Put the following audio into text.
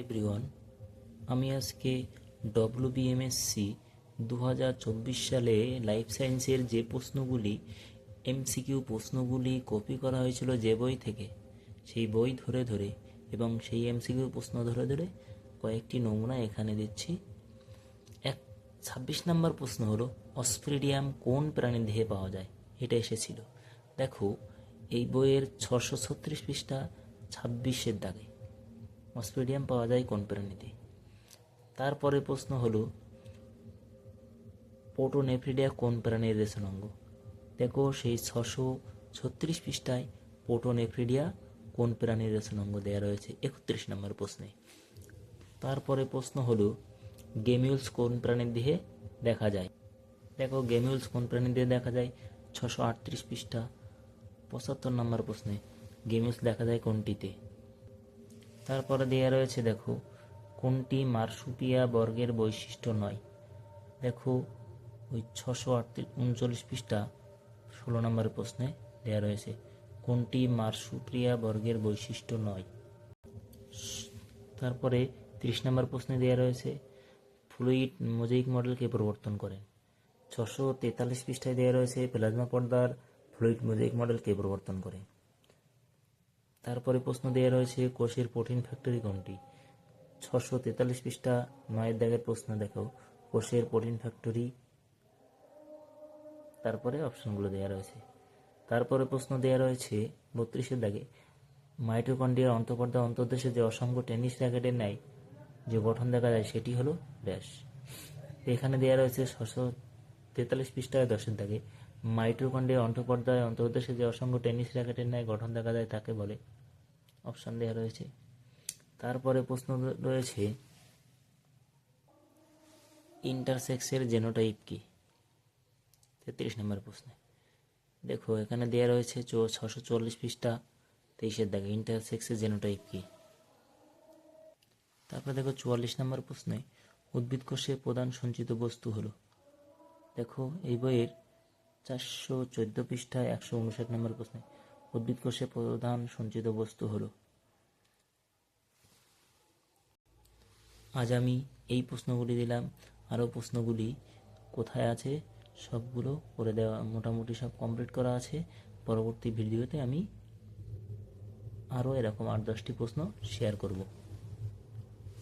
Everyone, আমি আজকে ডব্লিউবিএমএসসি 2024 সালে লাইফ সায়েন্সের যে প্রশ্নগুলি এমসিকিউ প্রশ্নগুলি কপি করা হয়েছিল যে বই থেকে, সেই বই ধরে ধরে এবং সেই এমসিকিউ প্রশ্ন ধরে ধরে কয়েকটি নমুনা এখানে দিচ্ছি। 26 নম্বর প্রশ্ন হলো, অস্ট্রেলিয়াম কোন প্রাণীর দেহে পাওয়া যায়? এটা এসেছিল। দেখো, এই বইয়ের 636 পৃষ্ঠা 26-এর দাগে অস্ট্রেলিয়াম পাওয়া যায় কোন প্রাণীতে। তারপরে প্রশ্ন হলো, পোর্টোনেফ্রিডিয়া কোন প্রাণীর রেশনাঙ্গ? দেখো, সেই 636 পৃষ্ঠায় পোর্টোনেফ্রিডিয়া কোন প্রাণীর রেশনাঙ্গ দেওয়া রয়েছে 31 নম্বর প্রশ্নে। তারপরে প্রশ্ন হলো, গেমিউলস কোন প্রাণীর দেহে দেখা যায়? দেখো, গেমিউলস কোন প্রাণীর দেহে দেখা যায় 638 পৃষ্ঠা 75 নম্বর প্রশ্নে। গেমিউলস দেখা যায় কোনটিতে? তারপরে দেওয়া রয়েছে, দেখো, কোনটি মার্সুপিয়া বর্গের বৈশিষ্ট্য নয়? দেখো, ওই 639 পৃষ্ঠা 16 নম্বর প্রশ্নে দেওয়া রয়েছে কোনটি মার্সুপিয়া বর্গের বৈশিষ্ট্য নয়। তারপরে 30 নম্বর প্রশ্নে দেওয়া রয়েছে, ফ্লুইড মোজাইক মডেলকে প্রবর্তন করেন। 643 পৃষ্ঠায় দেওয়া রয়েছে প্লাজমা পর্দার ফ্লুইড মোজাইক মডেলকে প্রবর্তন করে। তারপরে প্রশ্ন দেওয়া রয়েছে, কোষের প্রোটিন ফ্যাক্টরি কোনটি? 643 পৃষ্ঠা 9-এর দাগের প্রশ্ন। দেখো, কোষের প্রোটিন ফ্যাক্টরি। তারপরে অপশনগুলো দেওয়া রয়েছে। তারপরে প্রশ্ন দেওয়া রয়েছে 32-এর দাগে, মাইটোকন্ড্রিয়ার অন্তঃপর্দা অন্তর্দেশে যে অসংখ্য টেনিস র্যাকেটের ন্যায় যে গঠন দেখা যায় সেটি হলো ড্যাশ। এখানে দেওয়া রয়েছে 643 পৃষ্ঠায় 10-এর দাগে, মাইটোকন্ড্রিয়ার অন্তঃপর্দায় অন্তর্দেশে যে অসংখ্য টেনিস র্যাকেটের ন্যায় গঠন দেখা যায় তাকে বলে। অপশন দেওয়া রয়েছে। তারপরে প্রশ্ন রয়েছে, ইন্টারসেক্সের জেনোটাইপ কি? 33 নম্বর প্রশ্নে। দেখো, এখানে দেওয়া রয়েছে 644 পৃষ্ঠা 23-এর দাগে, ইন্টারসেক্সের জেনোটাইপ কি? তারপরে দেখো, 44 নম্বর প্রশ্নে, উদ্ভিদ কোষে প্রধান সঞ্চিত বস্তু হলো। দেখো, এই বইয়ের 414 পৃষ্ঠায় 159 নম্বর প্রশ্নে, উদ্ভিদ কোষে প্রধান সঞ্চিত বস্তু হলো। আজ আমি এই প্রশ্নগুলি দিলাম। আরও প্রশ্নগুলি কোথায় আছে সবগুলো করে দেওয়া, মোটামুটি সব কমপ্লিট করা আছে। পরবর্তী ভিডিওতে আমি আরও এরকম 8-10টি প্রশ্ন শেয়ার করব।